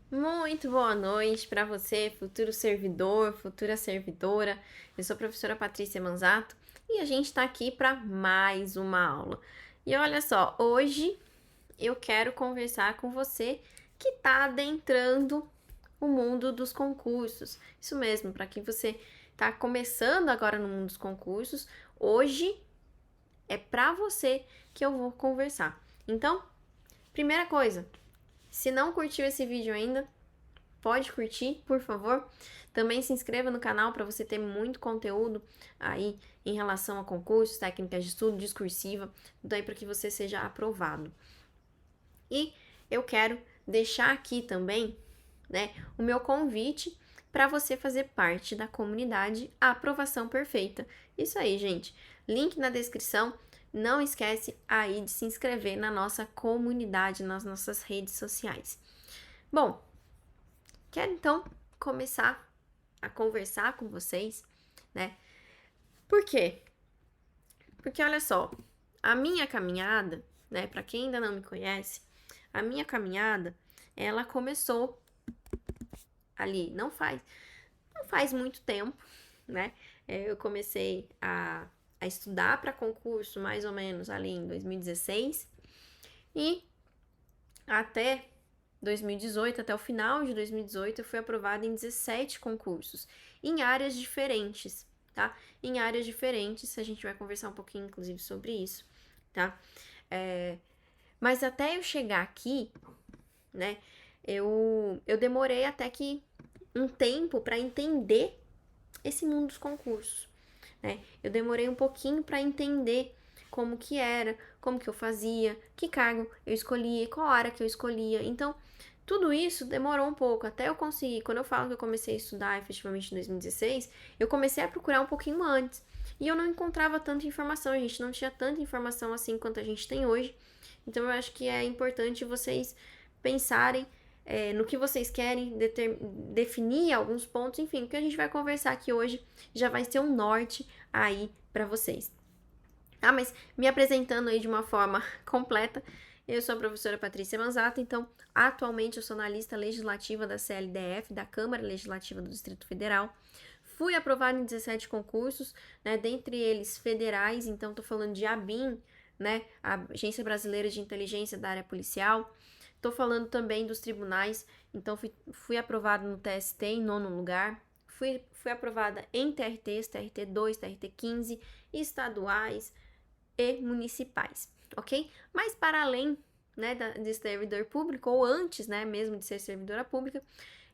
Muito boa noite para você, futuro servidor, futura servidora. Eu sou a professora Patrícia Manzato e a gente está aqui para mais uma aula. E olha só, hoje eu quero conversar com você que está adentrando o mundo dos concursos. Isso mesmo, para quem você está começando agora no mundo dos concursos, hoje é para você que eu vou conversar. Então, primeira coisa, se não curtiu esse vídeo ainda, pode curtir, por favor. Também se inscreva no canal para você ter muito conteúdo aí em relação a concursos, técnicas de estudo, discursiva, daí para que você seja aprovado. E eu quero deixar aqui também, né, o meu convite para você fazer parte da comunidade Aprovação Perfeita. Isso aí, gente. Link na descrição. Não esquece aí de se inscrever na nossa comunidade, nas nossas redes sociais. Bom, quero então começar a conversar com vocês, né? Por quê? Porque olha só, a minha caminhada, né, para quem ainda não me conhece, a minha caminhada, ela começou ali, não faz muito tempo, né? Eu comecei a estudar para concurso mais ou menos ali em 2016 e até 2018, até o final de 2018, eu fui aprovada em 17 concursos, em áreas diferentes, tá? Em áreas diferentes, a gente vai conversar um pouquinho, inclusive, sobre isso, tá? Mas até eu chegar aqui, né, eu demorei até que um tempo para entender esse mundo dos concursos, né? Eu demorei um pouquinho para entender como que era, como que eu fazia, que cargo eu escolhia, qual área que eu escolhia. Então, tudo isso demorou um pouco até eu conseguir. Quando eu falo que eu comecei a estudar efetivamente em 2016, eu comecei a procurar um pouquinho antes. E eu não encontrava tanta informação, a gente não tinha tanta informação assim quanto a gente tem hoje. Então eu acho que é importante vocês pensarem no que vocês querem, definir alguns pontos, enfim, o que a gente vai conversar aqui hoje já vai ser um norte aí para vocês. Ah, mas me apresentando aí de uma forma completa, eu sou a professora Patrícia Manzato, então atualmente eu sou analista legislativa da CLDF, da Câmara Legislativa do Distrito Federal. Fui aprovada em 17 concursos, né, dentre eles federais, então tô falando de ABIN, né, a Agência Brasileira de Inteligência da Área Policial. Tô falando também dos tribunais, então fui aprovada no TST em nono lugar. Fui aprovada em TRTs, TRT2, TRT15, estaduais, e municipais, ok? Mas para além, né, de servidor público, ou antes, né, mesmo de ser servidora pública,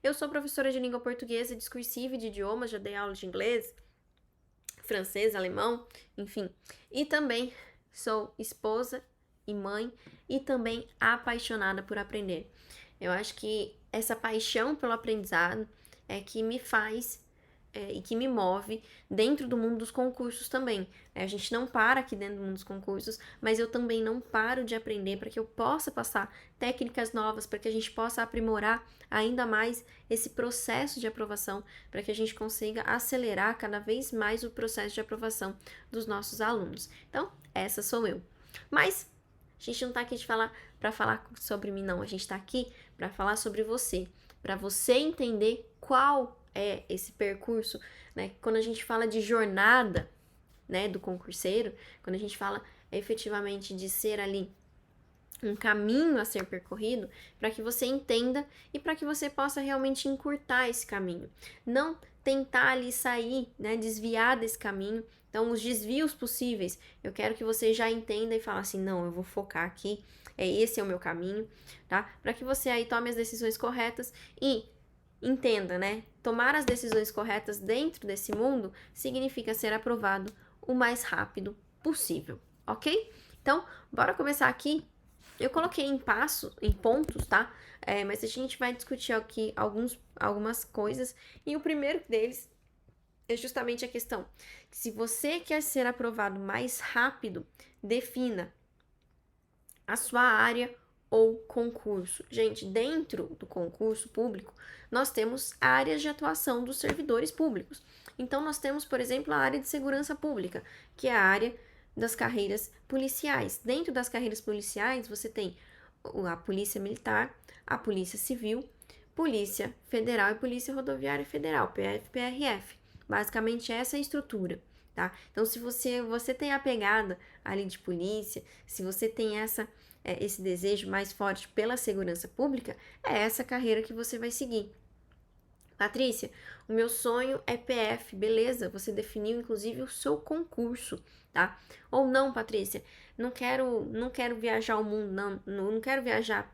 eu sou professora de língua portuguesa, discursiva e de idiomas, já dei aula de inglês, francês, alemão, enfim. E também sou esposa e mãe e também apaixonada por aprender. Eu acho que essa paixão pelo aprendizado é que me faz e que me move dentro do mundo dos concursos também. A gente não para aqui dentro do mundo dos concursos, mas eu também não paro de aprender para que eu possa passar técnicas novas, para que a gente possa aprimorar ainda mais esse processo de aprovação, para que a gente consiga acelerar cada vez mais o processo de aprovação dos nossos alunos. Então, essa sou eu. Mas a gente não está aqui para falar sobre mim, não. A gente está aqui para falar sobre você, para você entender qual é esse percurso, né? Quando a gente fala de jornada, né, do concurseiro, quando a gente fala efetivamente de ser ali um caminho a ser percorrido, para que você entenda e para que você possa realmente encurtar esse caminho. Não tentar ali sair, né, desviar desse caminho. Então, os desvios possíveis, eu quero que você já entenda e fale assim, não, eu vou focar aqui, esse é o meu caminho, tá? Para que você aí tome as decisões corretas e entenda, né? Tomar as decisões corretas dentro desse mundo significa ser aprovado o mais rápido possível, ok? Então, bora começar aqui. Eu coloquei em pontos, tá? Mas a gente vai discutir aqui algumas coisas. E o primeiro deles é justamente a questão: se você quer ser aprovado mais rápido, defina a sua área ou concurso. Gente, dentro do concurso público, nós temos áreas de atuação dos servidores públicos. Então, nós temos, por exemplo, a área de segurança pública, que é a área das carreiras policiais. Dentro das carreiras policiais, você tem a polícia militar, a polícia civil, Polícia Federal e Polícia Rodoviária Federal, PF, PRF. Basicamente essa é a estrutura, tá? Então, se você tem a pegada ali de polícia, se você tem esse desejo mais forte pela segurança pública, é essa carreira que você vai seguir. Patrícia, o meu sonho é PF, beleza? Você definiu inclusive o seu concurso, tá? Ou não, Patrícia, não quero viajar ao mundo, não quero viajar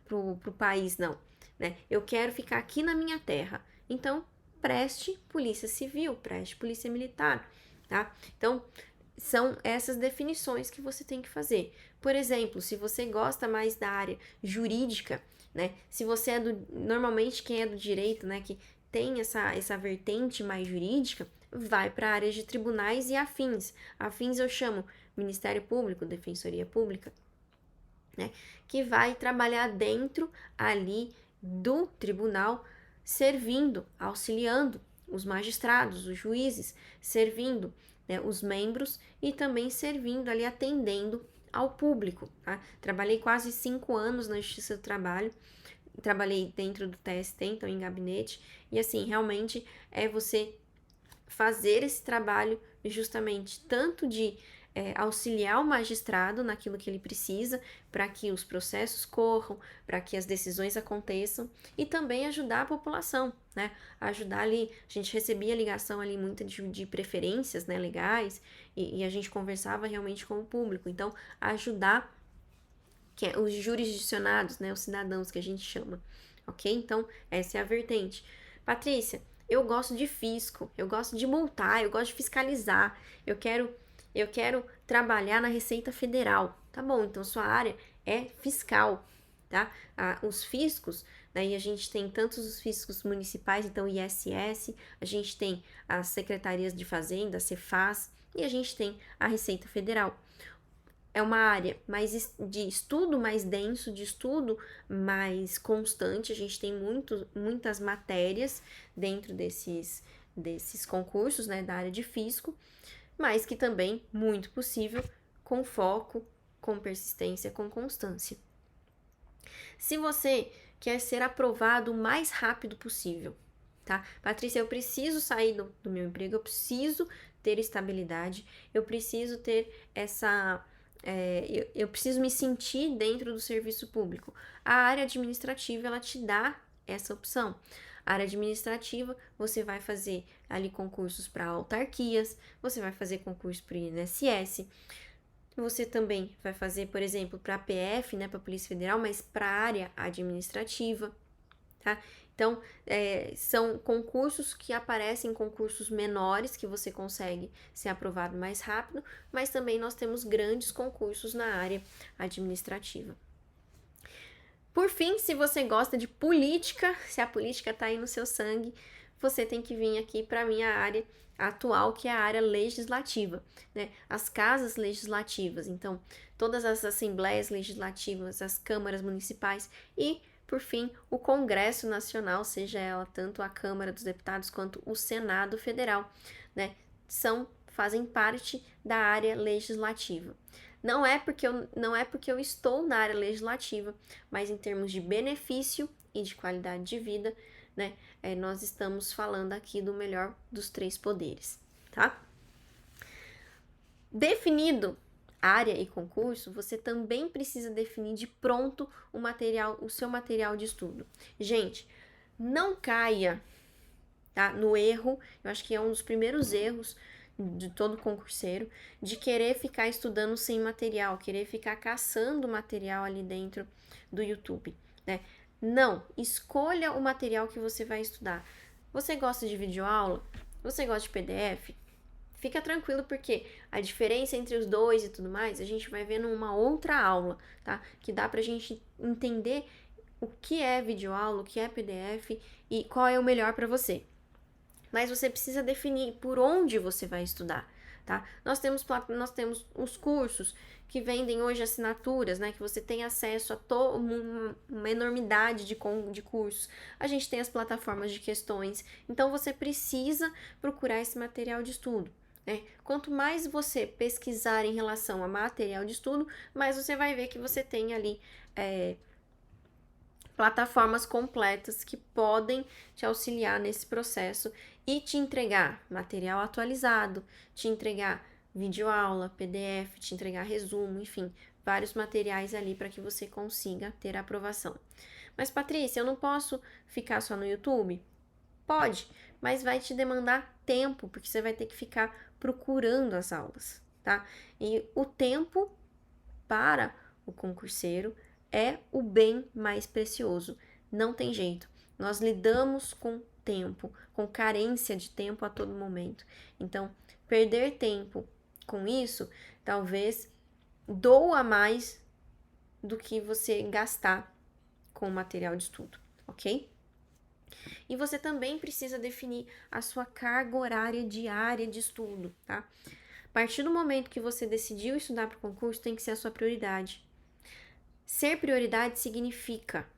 pro país, não, né? Eu quero ficar aqui na minha terra. Então, preste polícia civil, preste polícia militar, tá? Então, são essas definições que você tem que fazer. Por exemplo, se você gosta mais da área jurídica, né? Se você normalmente quem é do direito, né, que tem essa vertente mais jurídica, vai para a área de tribunais e afins. Afins eu chamo Ministério Público, Defensoria Pública, né, que vai trabalhar dentro ali do tribunal, servindo, auxiliando os magistrados, os juízes, servindo, né, os membros e também servindo ali, atendendo ao público, tá? Trabalhei quase 5 anos na Justiça do Trabalho, trabalhei dentro do TST, então em gabinete, e assim, realmente é você fazer esse trabalho justamente tanto de auxiliar o magistrado naquilo que ele precisa para que os processos corram, para que as decisões aconteçam e também ajudar a população, né? Ajudar ali, a gente recebia ligação ali muita de preferências, né, legais e a gente conversava realmente com o público, então ajudar os jurisdicionados, né, os cidadãos que a gente chama, ok? Então essa é a vertente. Patrícia, eu gosto de fisco, eu gosto de multar, eu gosto de fiscalizar, eu quero trabalhar na Receita Federal. Tá bom, então sua área é fiscal, tá? Os fiscos, daí a gente tem tantos os fiscos municipais, então ISS, a gente tem as secretarias de fazenda, Cefaz, e a gente tem a Receita Federal. É uma área de estudo mais denso, de estudo mais constante. A gente tem muitas matérias dentro desses concursos, né, da área de fisco, mas que também, muito possível, com foco, com persistência, com constância. Se você quer ser aprovado o mais rápido possível, tá? Patrícia, eu preciso sair do meu emprego, eu preciso ter estabilidade, eu preciso ter eu preciso me sentir dentro do serviço público. A área administrativa, ela te dá essa opção. A área administrativa, você vai fazer ali concursos para autarquias, você vai fazer concurso para o INSS, você também vai fazer, por exemplo, para a PF, né, para a Polícia Federal, mas para a área administrativa, tá? Então, são concursos que aparecem, concursos menores, que você consegue ser aprovado mais rápido, mas também nós temos grandes concursos na área administrativa. Por fim, se você gosta de política, se a política está aí no seu sangue, você tem que vir aqui para a minha área atual, que é a área legislativa, né? As casas legislativas, então, todas as assembleias legislativas, as câmaras municipais e por fim, o Congresso Nacional, seja ela tanto a Câmara dos Deputados quanto o Senado Federal, né, fazem parte da área legislativa. Não é porque eu estou na área legislativa, mas em termos de benefício e de qualidade de vida, né, nós estamos falando aqui do melhor dos 3 poderes, tá? Definido área e concurso, você também precisa definir de pronto o seu material de estudo. Gente, não caia, tá, no erro, eu acho que é um dos primeiros erros de todo concurseiro, de querer ficar estudando sem material, querer ficar caçando material ali dentro do YouTube, né? Não, escolha o material que você vai estudar. Você gosta de videoaula? Você gosta de PDF? Fica tranquilo, porque a diferença entre os dois e tudo mais, a gente vai ver numa outra aula, tá? Que dá pra gente entender o que é videoaula, o que é PDF e qual é o melhor para você. Mas você precisa definir por onde você vai estudar, tá? Nós temos os cursos que vendem hoje assinaturas, né? Que você tem acesso a uma enormidade de cursos. A gente tem as plataformas de questões. Então, você precisa procurar esse material de estudo. Quanto mais você pesquisar em relação a material de estudo, mais você vai ver que você tem ali plataformas completas que podem te auxiliar nesse processo e te entregar material atualizado, te entregar videoaula, PDF, te entregar resumo, enfim, vários materiais ali para que você consiga ter a aprovação. Mas, Patrícia, eu não posso ficar só no YouTube? Pode, mas vai te demandar tempo, porque você vai ter que ficar procurando as aulas, tá? E o tempo para o concurseiro é o bem mais precioso. Não tem jeito. Nós lidamos com tempo, com carência de tempo a todo momento. Então, perder tempo com isso, talvez doa mais do que você gastar com o material de estudo, ok? E você também precisa definir a sua carga horária diária de estudo, tá? A partir do momento que você decidiu estudar para o concurso, tem que ser a sua prioridade. Ser prioridade significa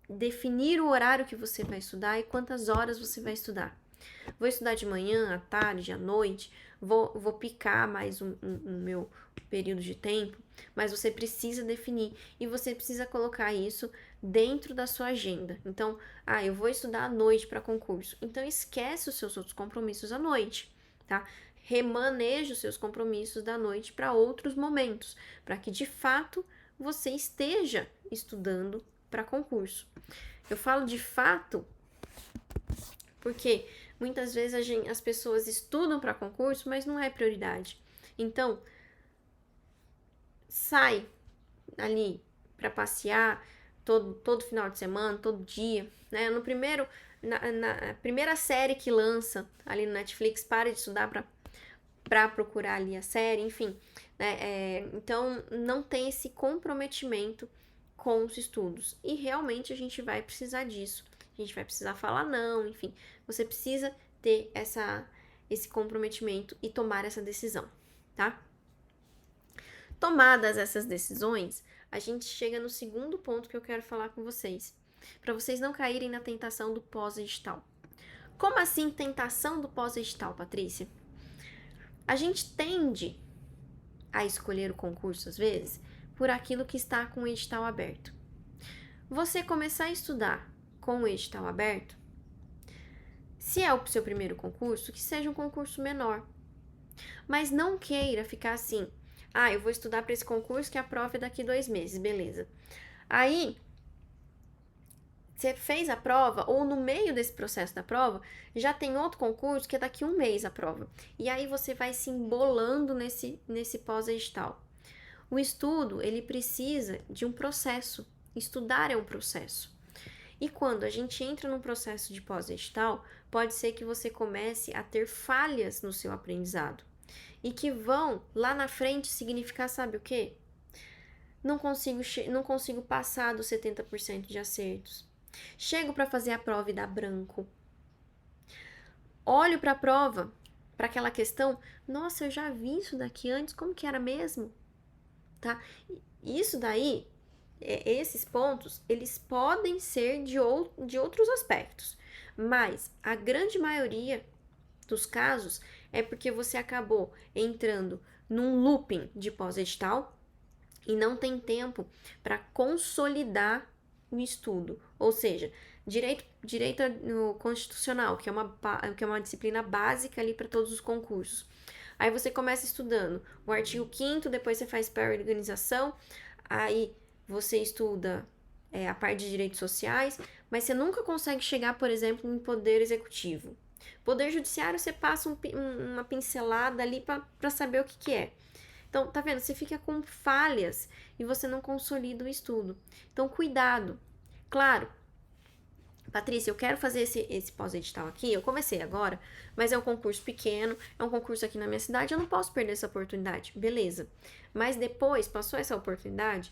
definir o horário que você vai estudar e quantas horas você vai estudar. Vou estudar de manhã, à tarde, à noite, vou picar mais o meu período de tempo, mas você precisa definir e você precisa colocar isso dentro da sua agenda. Então, eu vou estudar à noite para concurso. Então, esquece os seus outros compromissos à noite, tá? Remaneje os seus compromissos da noite para outros momentos, para que de fato você esteja estudando para concurso. Eu falo de fato porque muitas vezes as pessoas estudam para concurso, mas não é prioridade. Então, sai ali para passear todo final de semana, todo dia, né? Na primeira série que lança ali no Netflix, pare de estudar para procurar ali a série, enfim, né? Então, não tem esse comprometimento com os estudos. E realmente a gente vai precisar disso. A gente vai precisar falar não, enfim. Você precisa ter esse comprometimento e tomar essa decisão, tá? Tomadas essas decisões, a gente chega no segundo ponto que eu quero falar com vocês. Para vocês não caírem na tentação do pós-edital. Como assim tentação do pós-edital, Patrícia? A gente tende a escolher o concurso, às vezes, por aquilo que está com o edital aberto. Você começar a estudar com o edital aberto, se é o seu primeiro concurso, que seja um concurso menor. Mas não queira ficar assim, eu vou estudar para esse concurso que a prova é daqui 2 meses, beleza. Aí, você fez a prova, ou no meio desse processo da prova, já tem outro concurso que é daqui 1 mês a prova. E aí você vai se embolando nesse pós-edital. O estudo, ele precisa de um processo. Estudar é um processo. E quando a gente entra num processo de pós-edital, pode ser que você comece a ter falhas no seu aprendizado. E que vão, lá na frente, significar, sabe o quê? Não consigo passar dos 70% de acertos. Chego para fazer a prova e dá branco. Olho para a prova, para aquela questão, nossa, eu já vi isso daqui antes, como que era mesmo? Tá? Isso daí, esses pontos, eles podem ser de outros aspectos, mas a grande maioria dos casos é porque você acabou entrando num looping de pós-edital e não tem tempo para consolidar o estudo, ou seja, direito constitucional, que é uma disciplina básica ali para todos os concursos. Aí você começa estudando o artigo 5º, depois você faz pré-organização, aí você estuda a parte de direitos sociais, mas você nunca consegue chegar, por exemplo, em poder executivo. Poder judiciário, você passa uma pincelada ali para saber o que é. Então, tá vendo? Você fica com falhas e você não consolida o estudo. Então, cuidado. Claro, Patrícia, eu quero fazer esse pós-edital aqui, eu comecei agora, mas é um concurso pequeno, é um concurso aqui na minha cidade, eu não posso perder essa oportunidade. Beleza. Mas depois, passou essa oportunidade,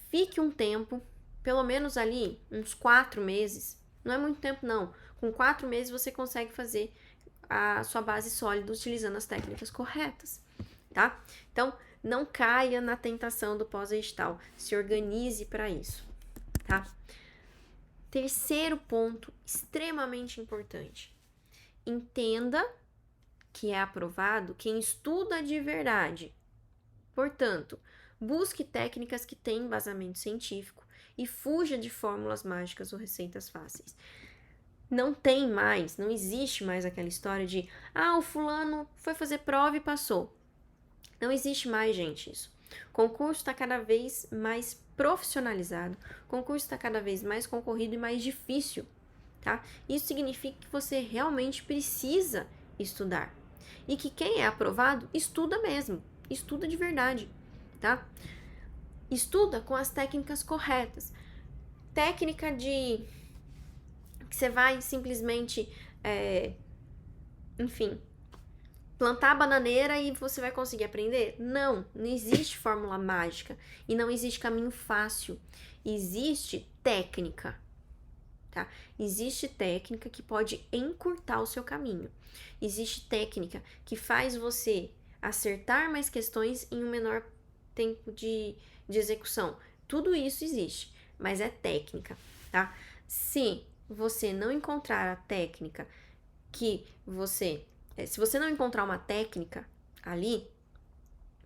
fique um tempo, pelo menos ali, uns 4 meses, não é muito tempo não, com 4 meses você consegue fazer a sua base sólida utilizando as técnicas corretas, tá? Então, não caia na tentação do pós-edital, se organize para isso, tá? Terceiro ponto, extremamente importante. Entenda que é aprovado quem estuda de verdade. Portanto, busque técnicas que têm embasamento científico e fuja de fórmulas mágicas ou receitas fáceis. Não tem mais, não existe mais aquela história de o fulano foi fazer prova e passou. Não existe mais, gente, isso. O concurso está cada vez mais profissionalizado, o concurso está cada vez mais concorrido e mais difícil, tá? Isso significa que você realmente precisa estudar. E que quem é aprovado, estuda mesmo, estuda de verdade, tá? Estuda com as técnicas corretas. Técnica de que você vai simplesmente, enfim, plantar a bananeira e você vai conseguir aprender? Não, não existe fórmula mágica e não existe caminho fácil. Existe técnica, tá? Existe técnica que pode encurtar o seu caminho. Existe técnica que faz você acertar mais questões em um menor tempo de execução. Tudo isso existe, mas é técnica, tá? Se você não encontrar a técnica que você... Se você não encontrar uma técnica ali,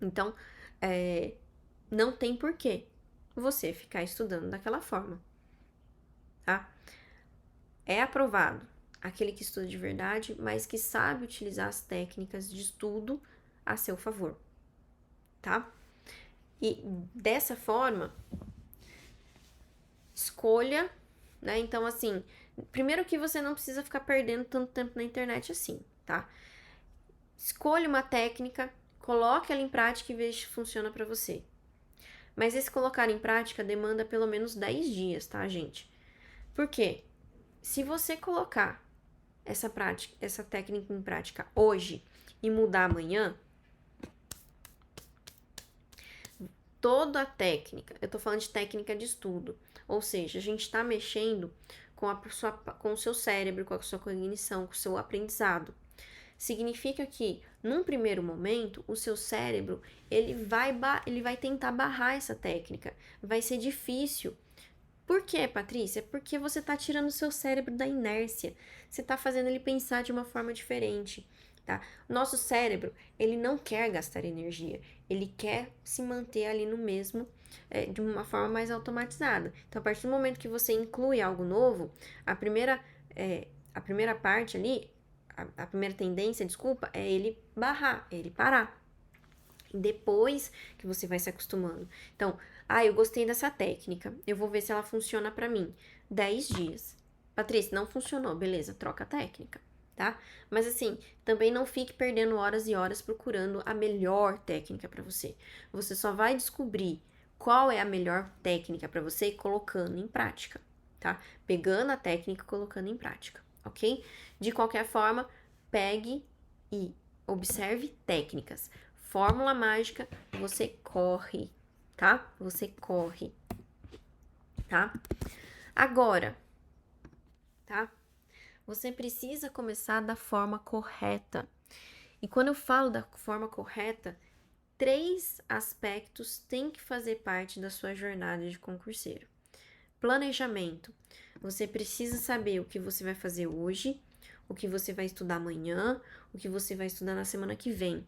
então não tem porquê você ficar estudando daquela forma, tá? É aprovado aquele que estuda de verdade, mas que sabe utilizar as técnicas de estudo a seu favor, tá? E dessa forma, escolha, né? Então, assim, primeiro que você não precisa ficar perdendo tanto tempo na internet assim, tá? Escolha uma técnica, coloque ela em prática e veja se funciona para você. Mas esse colocar em prática demanda pelo menos 10 dias, tá, gente? Por quê? Se você colocar essa técnica em prática hoje e mudar amanhã, toda a técnica, eu tô falando de técnica de estudo, ou seja, a gente tá mexendo com o seu cérebro, com a sua cognição, com o seu aprendizado. Significa que, num primeiro momento, o seu cérebro, ele vai tentar barrar essa técnica. Vai ser difícil. Por quê, Patrícia? Porque você está tirando o seu cérebro da inércia. Você está fazendo ele pensar de uma forma diferente, tá? Nosso cérebro, ele não quer gastar energia. Ele quer se manter ali no mesmo, de uma forma mais automatizada. Então, a partir do momento que você inclui algo novo, a primeira parte ali, a primeira tendência, desculpa, é ele barrar, é ele parar. E depois que você vai se acostumando. Então, eu gostei dessa técnica, eu vou ver se ela funciona pra mim. 10 dias. Patrícia, não funcionou, beleza, troca a técnica, tá? Mas assim, também não fique perdendo horas e horas procurando a melhor técnica pra você. Você só vai descobrir qual é a melhor técnica pra você colocando em prática, tá? Pegando a técnica e colocando em prática, ok? De qualquer forma, pegue e observe técnicas. Fórmula mágica, você corre, tá? Você corre, tá? Agora, tá? Você precisa começar da forma correta. E quando eu falo da forma correta, 3 aspectos têm que fazer parte da sua jornada de concurseiro. Planejamento. Você precisa saber o que você vai fazer hoje, o que você vai estudar amanhã, o que você vai estudar na semana que vem.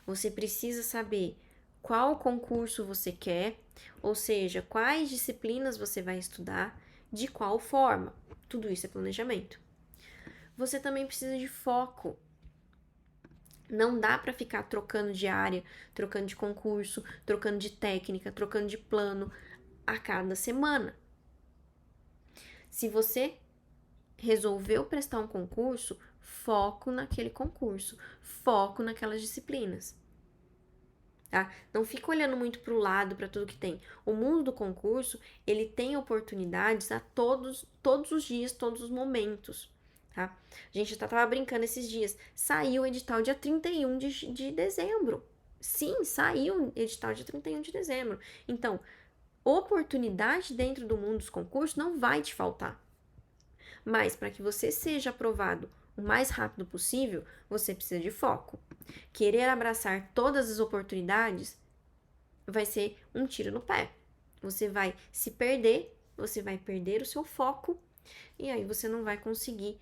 Você precisa saber qual concurso você quer, ou seja, quais disciplinas você vai estudar, de qual forma. Tudo isso é planejamento. Você também precisa de foco. Não dá para ficar trocando de área, trocando de concurso, trocando de técnica, trocando de plano a cada semana. Se você resolveu prestar um concurso, foco naquele concurso, foco naquelas disciplinas. Tá? Não fica olhando muito para o lado, para tudo que tem. O mundo do concurso, ele tem oportunidades a todos os dias, todos os momentos. Tá? A gente tava brincando esses dias. Saiu o edital dia 31 de dezembro. Sim, saiu o edital dia 31 de dezembro. Então, oportunidade dentro do mundo dos concursos não vai te faltar. Mas para que você seja aprovado o mais rápido possível, você precisa de foco. Querer abraçar todas as oportunidades vai ser um tiro no pé. Você vai se perder, você vai perder o seu foco e aí você não vai conseguir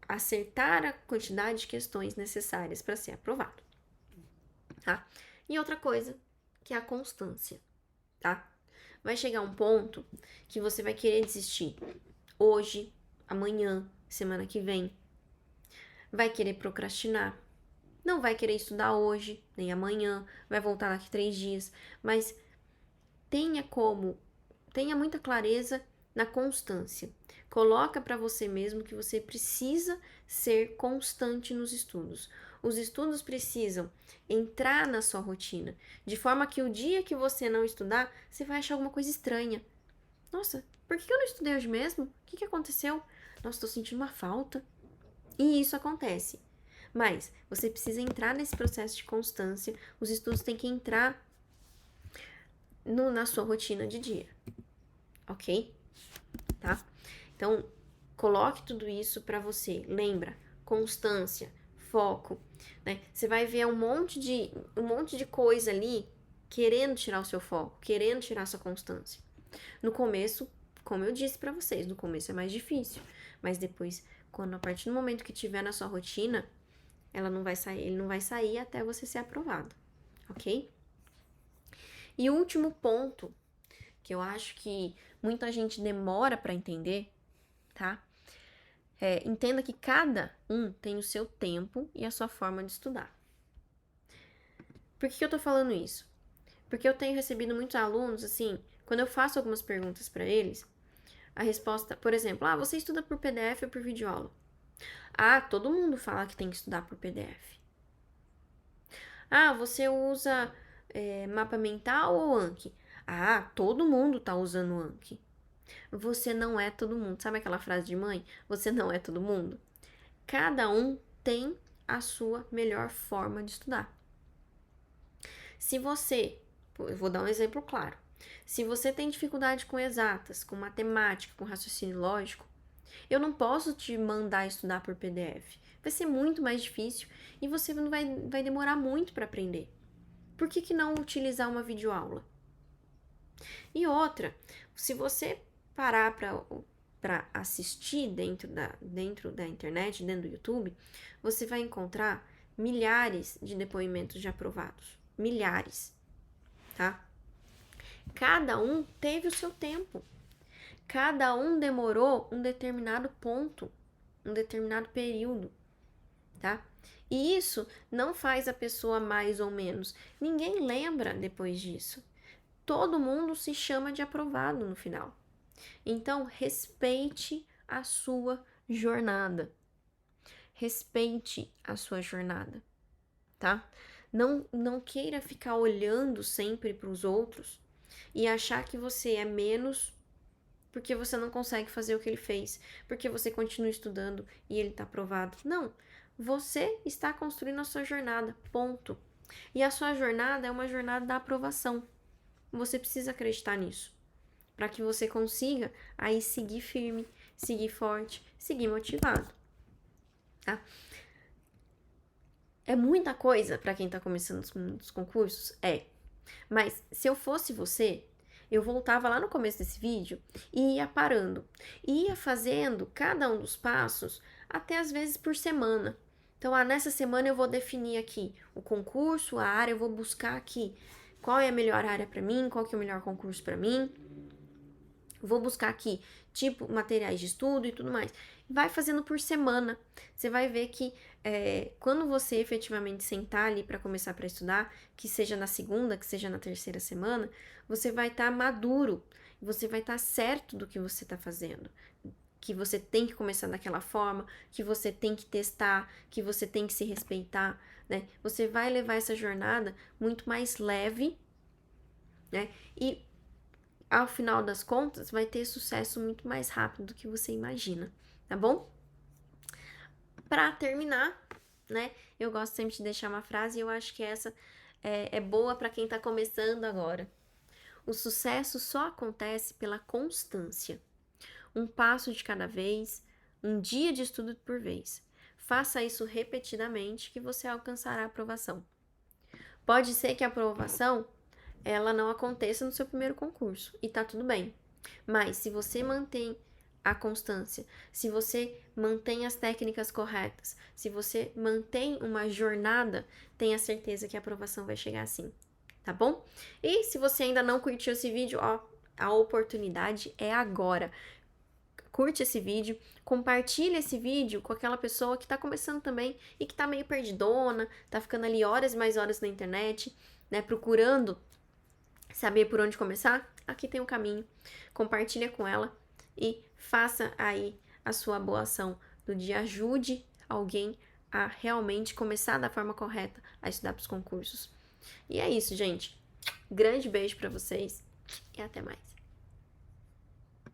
acertar a quantidade de questões necessárias para ser aprovado, tá? E outra coisa, que é a constância, tá? vai chegar um ponto que você vai querer desistir. Hoje, amanhã, semana que vem. Vai querer procrastinar. Não vai querer estudar hoje, nem amanhã, vai voltar daqui 3 dias. Mas tenha muita clareza na constância. Coloca para você mesmo que você precisa ser constante nos estudos. Os estudos precisam entrar na sua rotina, de forma que o dia que você não estudar, você vai achar alguma coisa estranha. Nossa, por que eu não estudei hoje mesmo? O que aconteceu? Nossa, tô sentindo uma falta. E isso acontece. Mas você precisa entrar nesse processo de constância, os estudos têm que entrar na sua rotina de dia, ok? Tá? Então, coloque tudo isso para você. Lembra, constância, foco, né? Você vai ver um monte de coisa ali querendo tirar o seu foco, querendo tirar a sua constância. No começo, como eu disse para vocês, no começo é mais difícil, mas depois, a partir do momento que tiver na sua rotina, ele não vai sair até você ser aprovado, ok? E o último ponto, que eu acho que muita gente demora para entender, tá? Entenda que cada um tem o seu tempo e a sua forma de estudar. Por que eu tô falando isso? Porque eu tenho recebido muitos alunos, assim, quando eu faço algumas perguntas para eles, a resposta, por exemplo, você estuda por PDF ou por videoaula? Todo mundo fala que tem que estudar por PDF. Você usa mapa mental ou Anki? Todo mundo tá usando Anki. Você não é todo mundo. Sabe aquela frase de mãe? Você não é todo mundo. Cada um tem a sua melhor forma de estudar. Se você, eu vou dar um exemplo claro. Se você tem dificuldade com exatas, com matemática, com raciocínio lógico, eu não posso te mandar estudar por PDF. Vai ser muito mais difícil e você vai demorar muito para aprender. Por que não utilizar uma videoaula? E outra, se você parar para assistir dentro da internet, dentro do YouTube, você vai encontrar milhares de depoimentos de aprovados. Milhares, tá? Cada um teve o seu tempo. Cada um demorou um determinado ponto, um determinado período, tá? E isso não faz a pessoa mais ou menos. Ninguém lembra depois disso. Todo mundo se chama de aprovado no final. Então, respeite a sua jornada. Respeite a sua jornada, tá? Não queira ficar olhando sempre para os outros e achar que você é menos porque você não consegue fazer o que ele fez, porque você continua estudando e ele está aprovado. Não, você está construindo a sua jornada, ponto. E a sua jornada é uma jornada da aprovação. Você precisa acreditar nisso, para que você consiga aí seguir firme, seguir forte, seguir motivado, tá? É muita coisa para quem está começando os concursos? Mas se eu fosse você, eu voltava lá no começo desse vídeo e ia parando. E ia fazendo cada um dos passos, até às vezes por semana. Então, nessa semana eu vou definir aqui o concurso, a área, eu vou buscar aqui qual é a melhor área para mim, qual que é o melhor concurso para mim. Vou buscar aqui, tipo, materiais de estudo e tudo mais. Vai fazendo por semana. Você vai ver que quando você efetivamente sentar ali para começar para estudar, que seja na segunda, que seja na terceira semana, você vai estar maduro. Você vai estar certo do que você está fazendo. Que você tem que começar daquela forma, que você tem que testar, que você tem que se respeitar, né? Você vai levar essa jornada muito mais leve, né? E ao final das contas, vai ter sucesso muito mais rápido do que você imagina, tá bom? Para terminar, né, eu gosto sempre de deixar uma frase e eu acho que essa é boa para quem tá começando agora. O sucesso só acontece pela constância. Um passo de cada vez, um dia de estudo por vez. Faça isso repetidamente que você alcançará a aprovação. Pode ser que a aprovação ela não aconteça no seu primeiro concurso, e tá tudo bem. Mas se você mantém a constância, se você mantém as técnicas corretas, se você mantém uma jornada, tenha certeza que a aprovação vai chegar assim, tá bom? E se você ainda não curtiu esse vídeo, A oportunidade é agora. Curte esse vídeo, compartilha esse vídeo com aquela pessoa que tá começando também e que tá meio perdidona, tá ficando ali horas e mais horas na internet, né, procurando saber por onde começar. Aqui tem um caminho. Compartilha com ela e faça aí a sua boa ação do dia. Ajude alguém a realmente começar da forma correta a estudar para os concursos. E é isso, gente. Grande beijo para vocês e até mais.